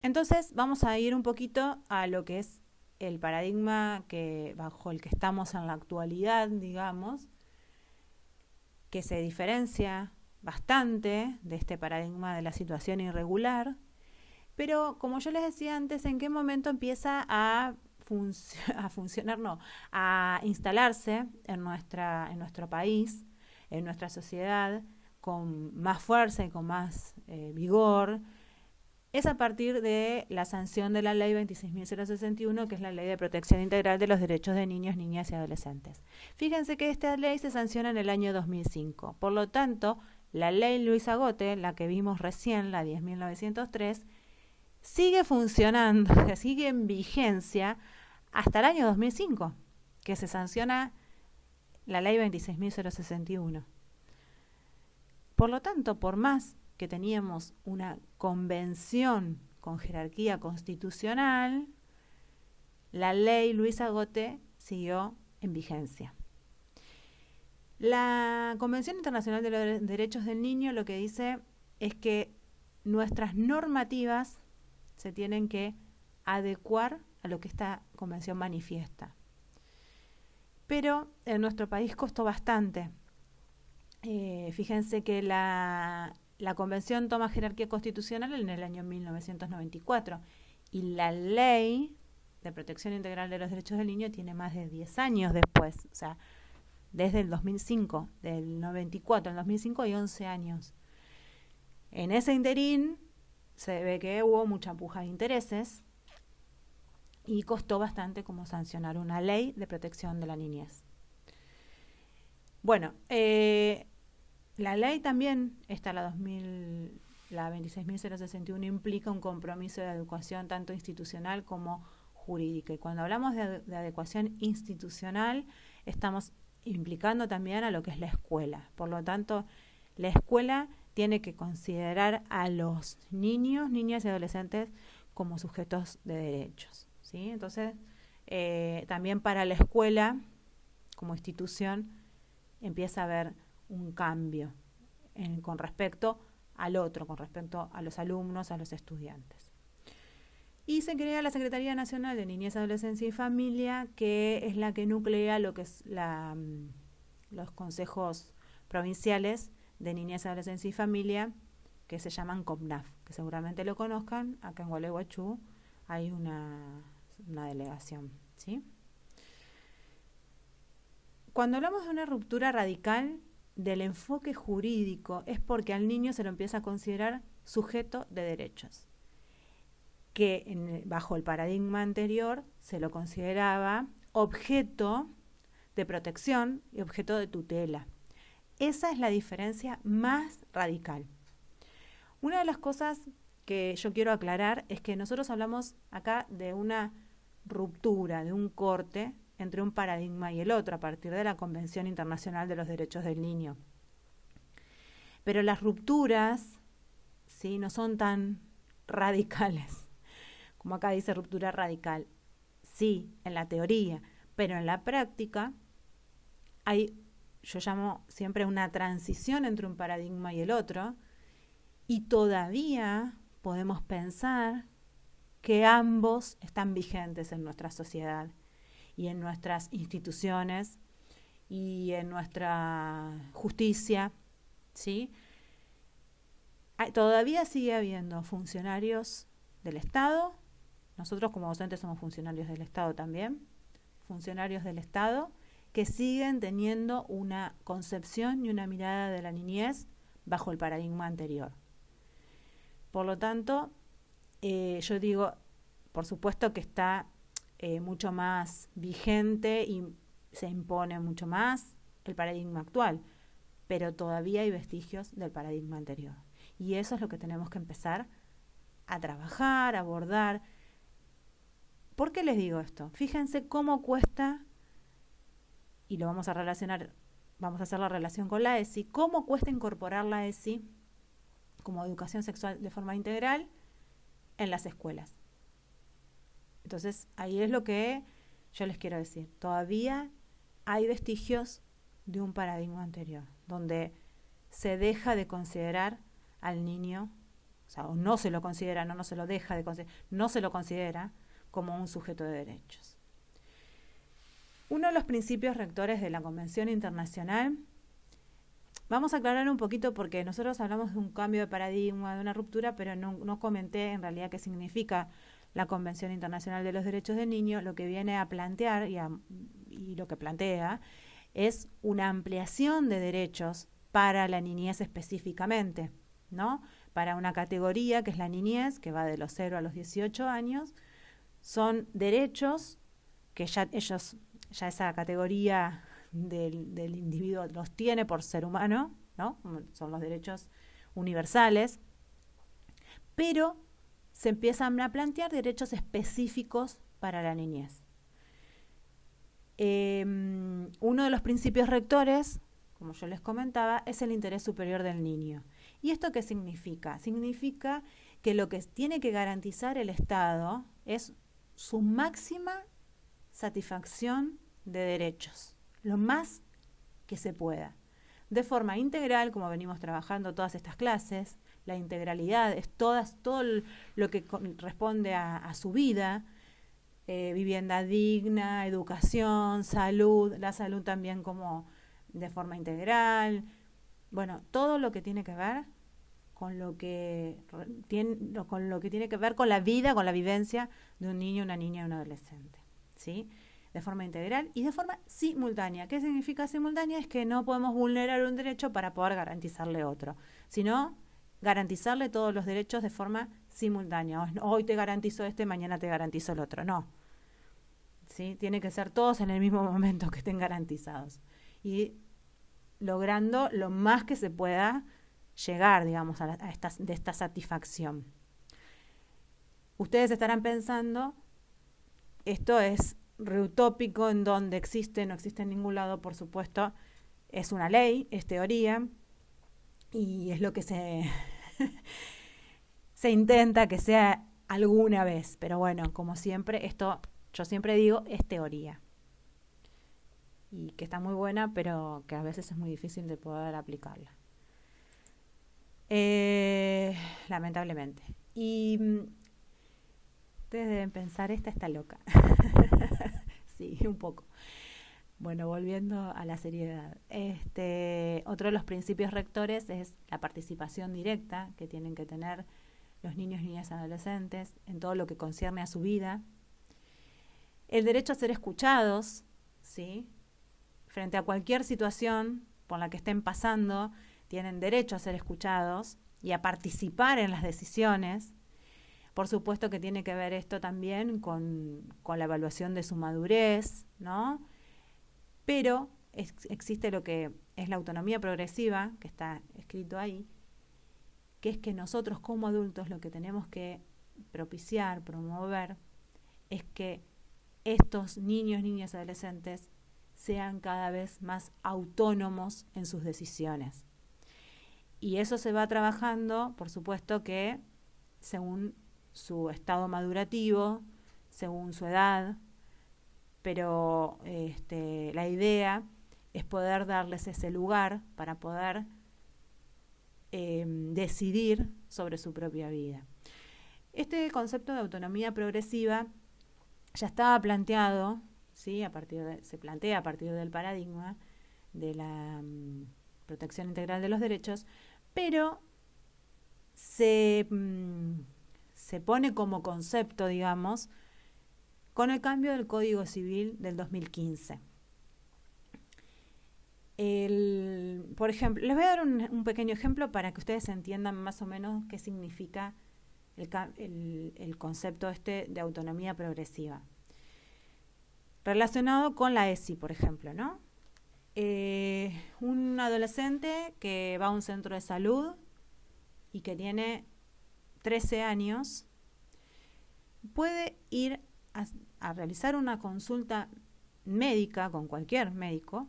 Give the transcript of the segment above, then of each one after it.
Entonces vamos a ir un poquito a lo que es el paradigma bajo el que estamos en la actualidad, digamos, que se diferencia bastante de este paradigma de la situación irregular, pero como yo les decía antes, ¿en qué momento empieza a funcionar, no, a instalarse en nuestro país, en nuestra sociedad, con más fuerza y con más vigor? Es a partir de la sanción de la ley 26.061, que es la ley de protección integral de los derechos de niños, niñas y adolescentes. Fíjense que esta ley se sanciona en el año 2005. Por lo tanto, la ley Luis Agote, la que vimos recién, la 10.903, sigue funcionando, sigue en vigencia hasta el año 2005, que se sanciona la ley 26.061. Por lo tanto, por más que teníamos una convención con jerarquía constitucional, la ley Luis Agote siguió en vigencia. La Convención Internacional de los Derechos del Niño lo que dice es que nuestras normativas se tienen que adecuar a lo que esta convención manifiesta. Pero en nuestro país costó bastante. Fíjense que la convención toma jerarquía constitucional en el año 1994 y la ley de protección integral de los derechos del niño tiene más de 10 años después, o sea, desde el 2005, del 94 al 2005 hay 11 años. En ese interín se ve que hubo mucha puja de intereses y costó bastante como sancionar una ley de protección de la niñez. Bueno, la ley también, la 26.061, implica un compromiso de adecuación tanto institucional como jurídica. Y cuando hablamos de adecuación institucional, estamos implicando también a lo que es la escuela. Por lo tanto, la escuela tiene que considerar a los niños, niñas y adolescentes como sujetos de derechos, ¿sí? Entonces, también para la escuela, como institución, empieza a haber un cambio con respecto al otro, con respecto a los alumnos, a los estudiantes. Y se crea la Secretaría Nacional de Niñez, Adolescencia y Familia, que es la que nuclea lo que es los consejos provinciales de Niñez, Adolescencia y Familia, que se llaman COPNAF, que seguramente lo conozcan. Acá en Gualeguaychú hay una delegación, ¿sí? Cuando hablamos de una ruptura radical del enfoque jurídico es porque al niño se lo empieza a considerar sujeto de derechos, que bajo el paradigma anterior se lo consideraba objeto de protección y objeto de tutela. Esa es la diferencia más radical. Una de las cosas que yo quiero aclarar es que nosotros hablamos acá de una ruptura, de un corte entre un paradigma y el otro a partir de la Convención Internacional de los Derechos del Niño. Pero las rupturas, ¿sí?, no son tan radicales, como acá dice ruptura radical. Sí, en la teoría, pero en la práctica yo llamo siempre una transición entre un paradigma y el otro, y todavía podemos pensar que ambos están vigentes en nuestra sociedad y en nuestras instituciones y en nuestra justicia, ¿sí? Todavía sigue habiendo funcionarios del Estado, nosotros como docentes somos funcionarios del Estado también, funcionarios del Estado que siguen teniendo una concepción y una mirada de la niñez bajo el paradigma anterior. Por lo tanto, yo digo, por supuesto que está mucho más vigente y se impone mucho más el paradigma actual, pero todavía hay vestigios del paradigma anterior. Y eso es lo que tenemos que empezar a trabajar, a abordar. ¿Por qué les digo esto? Fíjense cómo cuesta, y lo vamos a relacionar, vamos a hacer la relación con la ESI, cómo cuesta incorporar la ESI como educación sexual de forma integral en las escuelas. Entonces, ahí es lo que yo les quiero decir. Todavía hay vestigios de un paradigma anterior, donde se deja de considerar al niño o sea, o no se lo considera, no se lo deja de considerar, no se lo considera como un sujeto de derechos. Uno de los principios rectores de la Convención Internacional, vamos a aclarar un poquito porque nosotros hablamos de un cambio de paradigma, de una ruptura, pero no comenté en realidad qué significa la Convención Internacional de los Derechos del Niño. Lo que viene a plantear y lo que plantea es una ampliación de derechos para la niñez específicamente, ¿no? Para una categoría que es la niñez, que va de los 0 a los 18 años, son derechos que ya esa categoría del individuo los tiene por ser humano, ¿no? Son los derechos universales, pero se empiezan a plantear derechos específicos para la niñez. Uno de los principios rectores, como yo les comentaba, es el interés superior del niño. ¿Y esto qué significa? Significa que lo que tiene que garantizar el Estado es su máxima satisfacción de derechos, lo más que se pueda, de forma integral, como venimos trabajando todas estas clases. La integralidad es todo lo que responde a su vida, vivienda digna, educación, salud, la salud también como de forma integral, bueno, todo lo que tiene que ver con lo que tiene que ver con la vida, con la vivencia de un niño, una niña y un adolescente, ¿sí? De forma integral y de forma simultánea. ¿Qué significa simultánea? Es que no podemos vulnerar un derecho para poder garantizarle otro, sino garantizarle todos los derechos de forma simultánea. Hoy te garantizo este, mañana te garantizo el otro. No. ¿Sí? Tiene que ser todos en el mismo momento que estén garantizados. Y logrando lo más que se pueda llegar, digamos, de esta satisfacción. Ustedes estarán pensando, esto es reutópico, en donde existe, no existe en ningún lado, por supuesto, es una ley, es teoría, y es lo que se intenta que sea alguna vez, pero bueno, como siempre, esto, yo siempre digo, es teoría, y que está muy buena, pero que a veces es muy difícil de poder aplicarla. Lamentablemente. Y ustedes deben pensar, esta está loca. Sí, un poco. Bueno, volviendo a la seriedad. Otro de los principios rectores es la participación directa que tienen que tener los niños, niñas y adolescentes en todo lo que concierne a su vida. El derecho a ser escuchados, ¿sí? Frente a cualquier situación por la que estén pasando, tienen derecho a ser escuchados y a participar en las decisiones. Por supuesto que tiene que ver esto también con la evaluación de su madurez, ¿no? Pero existe lo que es la autonomía progresiva, que está escrito ahí, que es que nosotros como adultos lo que tenemos que propiciar, promover, es que estos niños, niñas y adolescentes sean cada vez más autónomos en sus decisiones. Y eso se va trabajando, por supuesto que según su estado madurativo, según su edad, pero la idea es poder darles ese lugar para poder decidir sobre su propia vida. Este concepto de autonomía progresiva ya estaba planteado, ¿sí? Se plantea a partir del paradigma de la protección integral de los derechos, pero se pone como concepto, digamos, con el cambio del Código Civil del 2015. Por ejemplo, les voy a dar un pequeño ejemplo para que ustedes entiendan más o menos qué significa el concepto de autonomía progresiva. Relacionado con la ESI, por ejemplo, ¿no? Un adolescente que va a un centro de salud y que tiene 13 años puede ir a realizar una consulta médica con cualquier médico,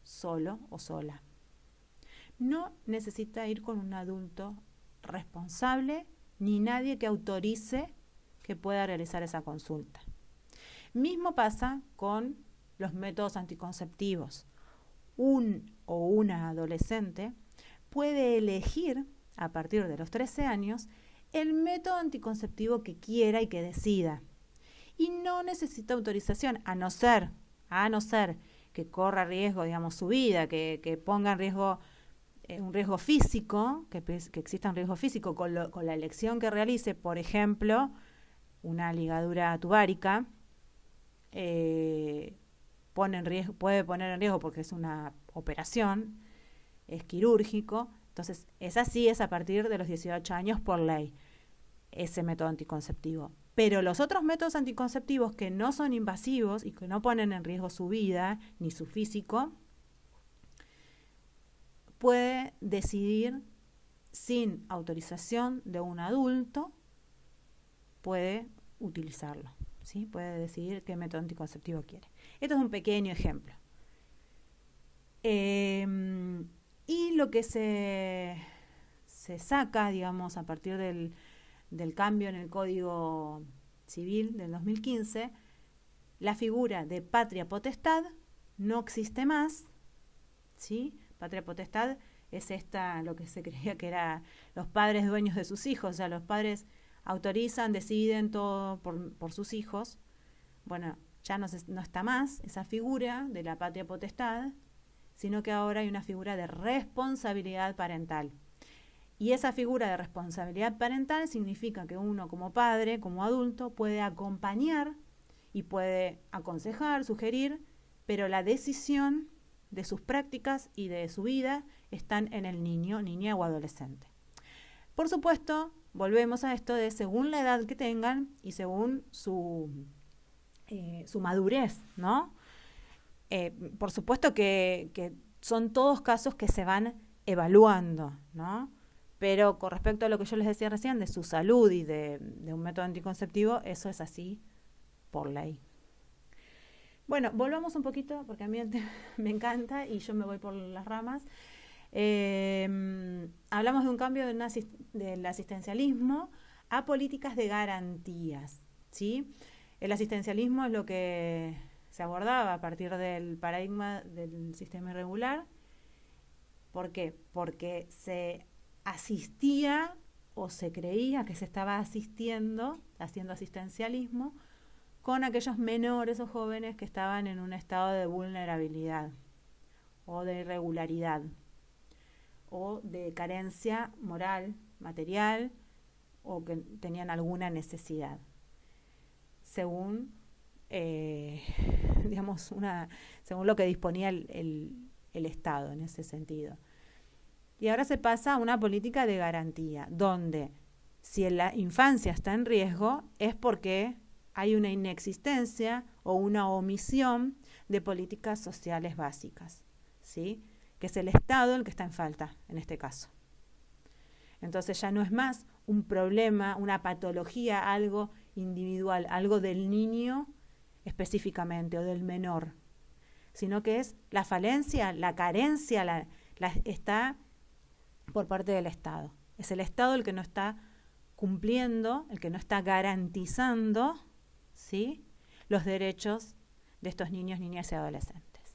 solo o sola. No necesita ir con un adulto responsable ni nadie que autorice que pueda realizar esa consulta. Mismo pasa con los métodos anticonceptivos. Un o una adolescente puede elegir, a partir de los 13 años, el método anticonceptivo que quiera y que decida. Y no necesita autorización, a no ser que corra riesgo, digamos, su vida, que ponga en riesgo un riesgo físico, que exista un riesgo físico con la elección que realice, por ejemplo, una ligadura tubárica, puede poner en riesgo porque es una operación, es quirúrgico, entonces esa sí es a partir de los 18 años por ley, ese método anticonceptivo. Pero los otros métodos anticonceptivos que no son invasivos y que no ponen en riesgo su vida ni su físico, puede decidir sin autorización de un adulto, puede utilizarlo, ¿sí? Puede decidir qué método anticonceptivo quiere. Esto es un pequeño ejemplo. Y lo que se saca, digamos, a partir del cambio en el Código Civil del 2015, la figura de patria potestad no existe más, ¿sí? Patria potestad es lo que se creía que era los padres dueños de sus hijos, o sea, los padres autorizan, deciden todo por sus hijos. Bueno, ya no está más esa figura de la patria potestad, sino que ahora hay una figura de responsabilidad parental. Y esa figura de responsabilidad parental significa que uno como padre, como adulto, puede acompañar y puede aconsejar, sugerir, pero la decisión de sus prácticas y de su vida están en el niño, niña o adolescente. Por supuesto, volvemos a esto de según la edad que tengan y según su madurez, ¿no? Por supuesto que son todos casos que se van evaluando, ¿no? Pero con respecto a lo que yo les decía recién, de su salud y de un método anticonceptivo, eso es así por ley. Bueno, volvamos un poquito, porque a mí me encanta y yo me voy por las ramas. Hablamos de un cambio del asistencialismo a políticas de garantías, ¿sí? El asistencialismo es lo que se abordaba a partir del paradigma del sistema irregular. ¿Por qué? Porque se asistía o se creía que se estaba haciendo asistencialismo con aquellos menores o jóvenes que estaban en un estado de vulnerabilidad o de irregularidad o de carencia moral, material o que tenían alguna necesidad, según según lo que disponía el Estado en ese sentido. Y ahora se pasa a una política de garantía, donde si la infancia está en riesgo es porque hay una inexistencia o una omisión de políticas sociales básicas, ¿sí? Que es el Estado el que está en falta en este caso. Entonces ya no es más un problema, una patología, algo individual, algo del niño específicamente o del menor, sino que es la falencia, la carencia, está por parte del Estado. Es el Estado el que no está cumpliendo, el que no está garantizando, ¿sí?, los derechos de estos niños, niñas y adolescentes.